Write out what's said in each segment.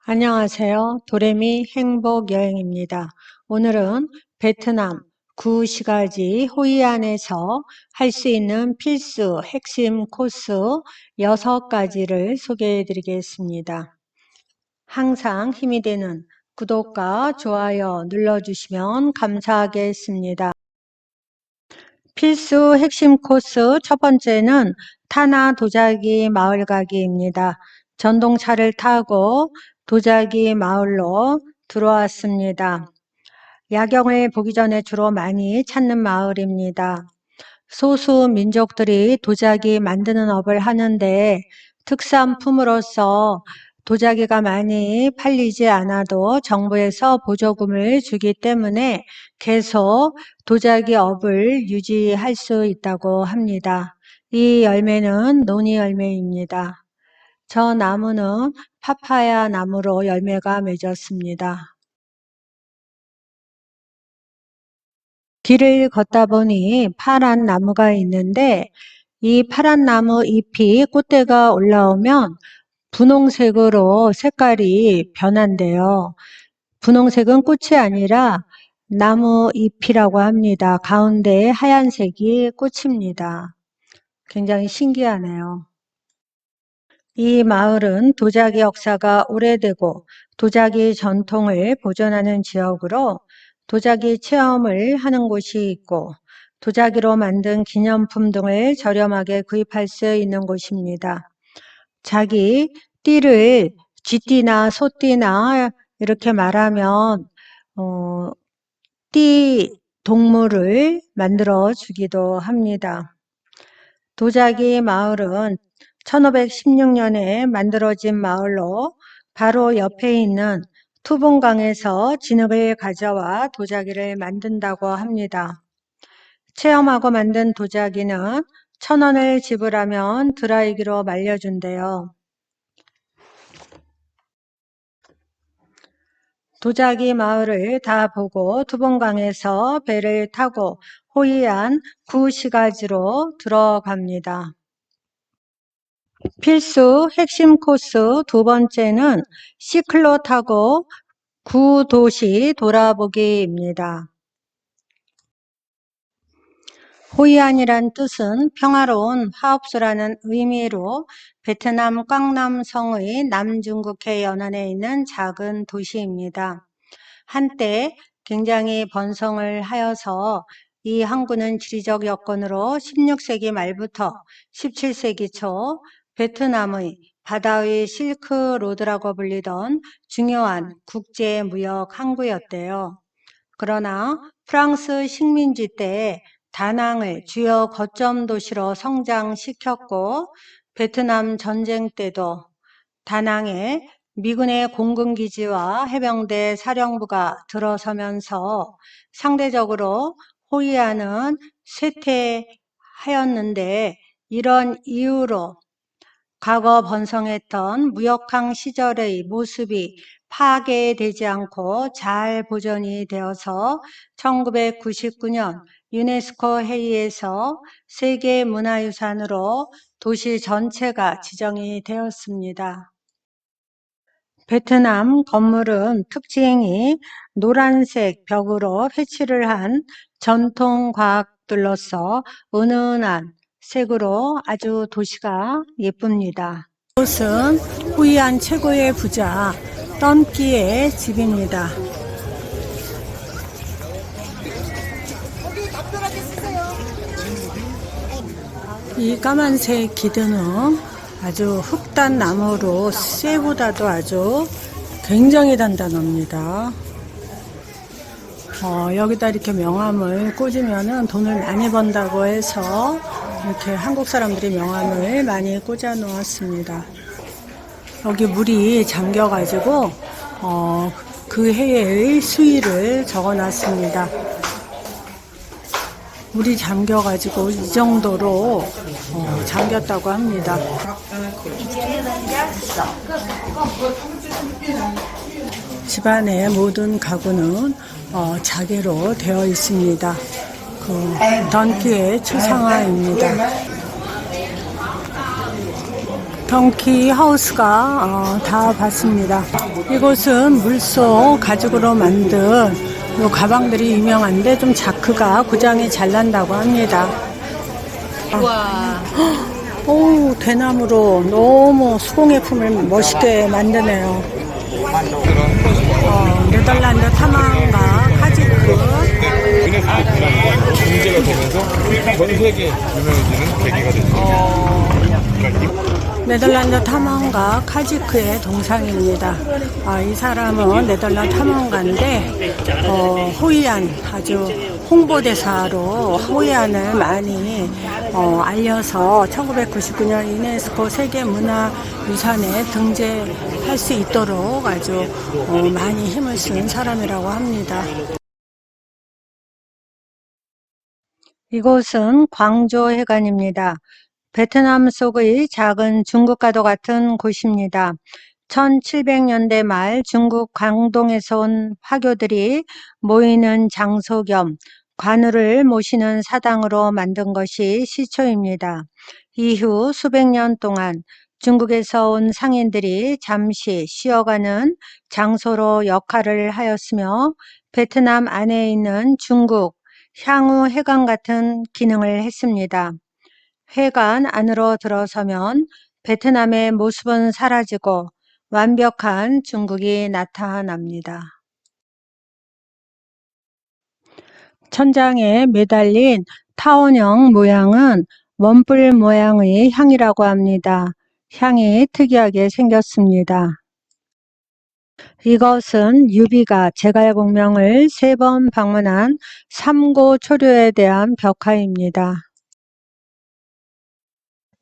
안녕하세요. 도레미 행복여행입니다. 오늘은 베트남 구시가지 호이안에서 할 수 있는 필수 핵심 코스 6가지를 소개해 드리겠습니다. 항상 힘이 되는 구독과 좋아요 눌러주시면 감사하겠습니다. 필수 핵심 코스 첫 번째는 타나 도자기 마을 가기입니다. 전동차를 타고 도자기 마을로 들어왔습니다. 야경을 보기 전에 주로 많이 찾는 마을입니다. 소수 민족들이 도자기 만드는 업을 하는데 특산품으로서 도자기가 많이 팔리지 않아도 정부에서 보조금을 주기 때문에 계속 도자기 업을 유지할 수 있다고 합니다. 이 열매는 노니 열매입니다. 저 나무는 파파야 나무로 열매가 맺었습니다. 길을 걷다 보니 파란 나무가 있는데 이 파란 나무 잎이 꽃대가 올라오면 분홍색으로 색깔이 변한대요. 분홍색은 꽃이 아니라 나무 잎이라고 합니다. 가운데 하얀색이 꽃입니다. 굉장히 신기하네요. 이 마을은 도자기 역사가 오래되고 도자기 전통을 보존하는 지역으로 도자기 체험을 하는 곳이 있고 도자기로 만든 기념품 등을 저렴하게 구입할 수 있는 곳입니다. 자기 띠를 쥐띠나 소띠나 이렇게 말하면 띠 동물을 만들어 주기도 합니다. 도자기 마을은 1516년에 만들어진 마을로 바로 옆에 있는 투봉강에서 진흙을 가져와 도자기를 만든다고 합니다. 체험하고 만든 도자기는 1,000원을 지불하면 드라이기로 말려준대요. 도자기 마을을 다 보고 투봉강에서 배를 타고 호이안 구시가지로 들어갑니다. 필수 핵심 코스 두 번째는 시클로 타고 구도시 돌아보기입니다. 호이안이란 뜻은 평화로운 화업소라는 의미로 베트남 꽝남성의 남중국해 연안에 있는 작은 도시입니다. 한때 굉장히 번성을 하여서 이 항구는 지리적 여건으로 16세기 말부터 17세기 초 베트남의 바다의 실크로드라고 불리던 중요한 국제무역 항구였대요. 그러나 프랑스 식민지 때 다낭을 주요 거점 도시로 성장시켰고 베트남 전쟁 때도 다낭에 미군의 공군기지와 해병대 사령부가 들어서면서 상대적으로 호이안은 쇠퇴하였는데 이런 이유로 과거 번성했던 무역항 시절의 모습이 파괴되지 않고 잘 보존이 되어서 1999년 유네스코 회의에서 세계문화유산으로 도시 전체가 지정이 되었습니다. 베트남 건물은 특징이 노란색 벽으로 회칠을 한 전통 과학들로서 은은한 색으로 아주 도시가 예쁩니다. 이곳은 호이안 최고의 부자 떤끼의 집입니다. 이 까만색 기둥은 아주 흑단 나무로 쇠보다도 아주 굉장히 단단합니다. 여기다 이렇게 명함을 꽂으면 돈을 많이 번다고 해서 이렇게 한국 사람들이 명함을 많이 꽂아 놓았습니다. 여기 물이 잠겨 가지고 그 해의 수위를 적어 놨습니다. 물이 잠겨 가지고 이 정도로 잠겼다고 합니다. 집안의 모든 가구는 자개로 되어 있습니다. 던끼의 초상화입니다. 덩키 하우스가 다 봤습니다. 이곳은 물소 가죽으로 만든 요 가방들이 유명한데 좀 자크가 고장이 잘 난다고 합니다. 와. 오, 대나무로 너무 수공예품을 멋있게 만드네요. 네덜란드 탐험가 카지크. 문제가 되면서 전 세계에 유명해지는 계기가 됐죠. 네덜란드 탐험가 카지크의 동상입니다. 이 사람은 네덜란드 탐험가인데 호이안 아주 홍보대사로 호이안을 많이 알려서 1999년 유네스코 세계문화유산에 등재할 수 있도록 아주 많이 힘을 쓴 사람이라고 합니다. 이곳은 광조해관입니다. 베트남 속의 작은 중국과도 같은 곳입니다. 1700년대 말 중국 광동에서 온 화교들이 모이는 장소 겸 관우를 모시는 사당으로 만든 것이 시초입니다. 이후 수백 년 동안 중국에서 온 상인들이 잠시 쉬어가는 장소로 역할을 하였으며 베트남 안에 있는 중국 향후 회관 같은 기능을 했습니다. 회관 안으로 들어서면 베트남의 모습은 사라지고 완벽한 중국이 나타납니다. 천장에 매달린 타원형 모양은 원뿔 모양의 향이라고 합니다. 향이 특이하게 생겼습니다. 이것은 유비가 제갈공명을 3번 방문한 삼고초려에 대한 벽화입니다.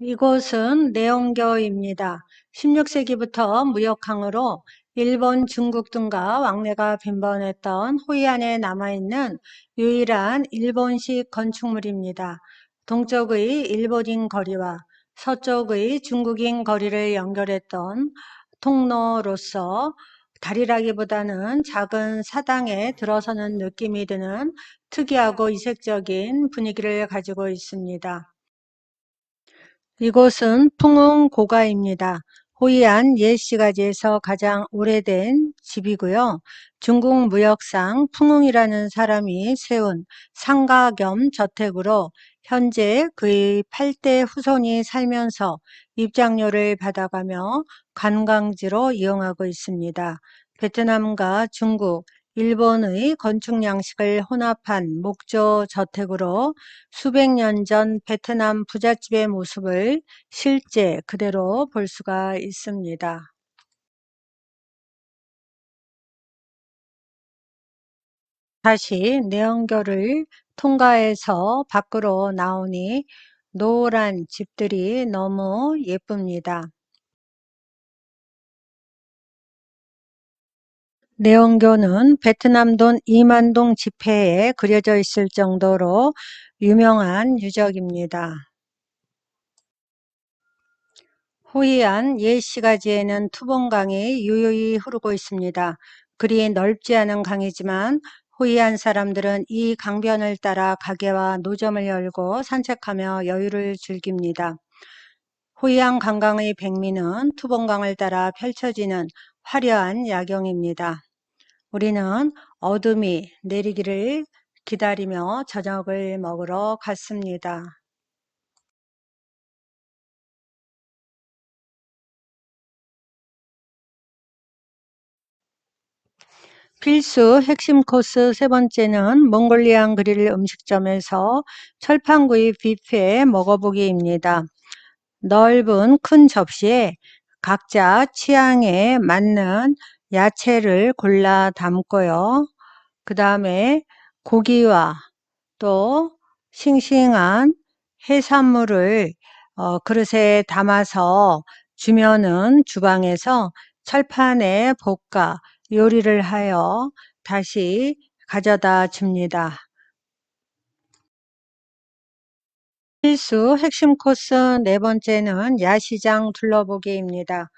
이곳은 내원교입니다. 16세기부터 무역항으로 일본, 중국 등과 왕래가 빈번했던 호이안에 남아있는 유일한 일본식 건축물입니다. 동쪽의 일본인 거리와 서쪽의 중국인 거리를 연결했던 통로로서 다리라기보다는 작은 사당에 들어서는 느낌이 드는 특이하고 이색적인 분위기를 가지고 있습니다. 이곳은 풍웅고가입니다. 호이안 옛시가지에서 가장 오래된 집이고요. 중국 무역상 풍웅이라는 사람이 세운 상가 겸 저택으로 현재 그의 8대 후손이 살면서 입장료를 받아가며 관광지로 이용하고 있습니다. 베트남과 중국, 일본의 건축 양식을 혼합한 목조 저택으로 수백 년 전 베트남 부잣집의 모습을 실제 그대로 볼 수가 있습니다. 다시 내연교를 통과해서 밖으로 나오니 노란 집들이 너무 예쁩니다. 내원교는 베트남 돈 2만 동 지폐에 그려져 있을 정도로 유명한 유적입니다. 호이안 옛시가지에는 투봉강이 유유히 흐르고 있습니다. 그리 넓지 않은 강이지만 호이안 사람들은 이 강변을 따라 가게와 노점을 열고 산책하며 여유를 즐깁니다. 호이안 관광의 백미는 투봉강을 따라 펼쳐지는 화려한 야경입니다. 우리는 어둠이 내리기를 기다리며 저녁을 먹으러 갔습니다. 필수 핵심 코스 3번째는 몽골리안 그릴 음식점에서 철판구이 뷔페 먹어보기입니다. 넓은 큰 접시에 각자 취향에 맞는 야채를 골라 담고요. 그 다음에 고기와 또 싱싱한 해산물을 그릇에 담아서 주면은 주방에서 철판에 볶아 요리를 하여 다시 가져다 줍니다. 필수 핵심 코스 4번째는 야시장 둘러보기입니다.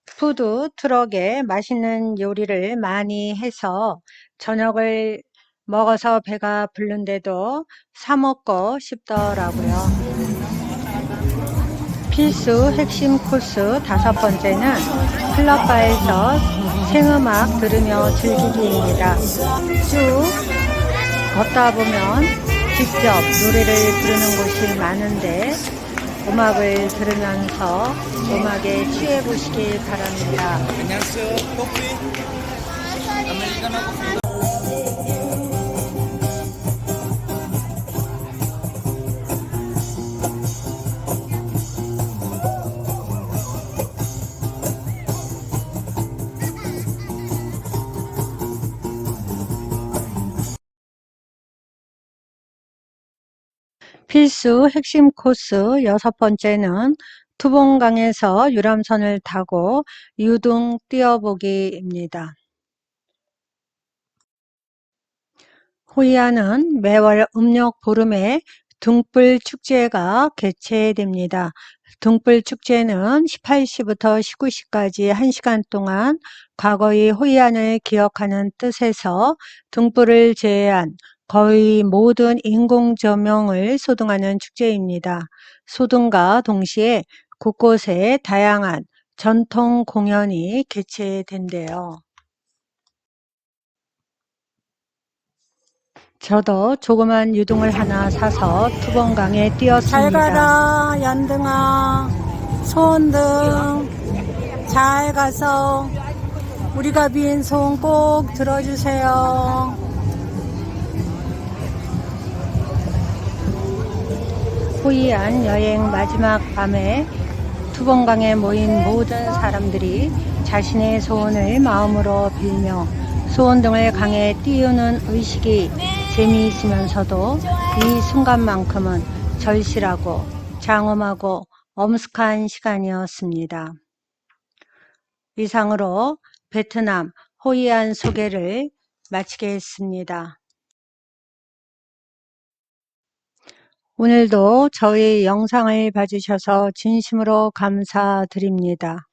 푸드 트럭에 맛있는 요리를 많이 해서 저녁을 먹어서 배가 부른데도 사 먹고 싶더라고요. 필수 핵심 코스 5번째는 클럽바에서 생음악 들으며 즐기기입니다. 쭉 걷다 보면 직접 노래를 부르는 곳이 많은데 음악을 들으면서 음악에 취해 보시길 바랍니다. 필수 핵심 코스 6번째는 투봉강에서 유람선을 타고 유등 뛰어보기입니다. 호이안은 매월 음력 보름에 등불 축제가 개최됩니다. 등불 축제는 18시부터 19시까지 1시간 동안 과거의 호이안을 기억하는 뜻에서 등불을 제외한 거의 모든 인공 조명을 소등하는 축제입니다. 소등과 동시에 곳곳에 다양한 전통 공연이 개최된대요. 저도 조그만 유등을 하나 사서 투봉강에 띄었습니다. 잘 가라 연등아, 소원등 잘 가서 우리가 빈 소원 꼭 들어주세요. 호이안 여행 마지막 밤에 투봉강에 모인 모든 사람들이 자신의 소원을 마음으로 빌며 소원등을 강에 띄우는 의식이 재미있으면서도 이 순간만큼은 절실하고 장엄하고 엄숙한 시간이었습니다. 이상으로 베트남 호이안 소개를 마치겠습니다. 오늘도 저희 영상을 봐주셔서 진심으로 감사드립니다.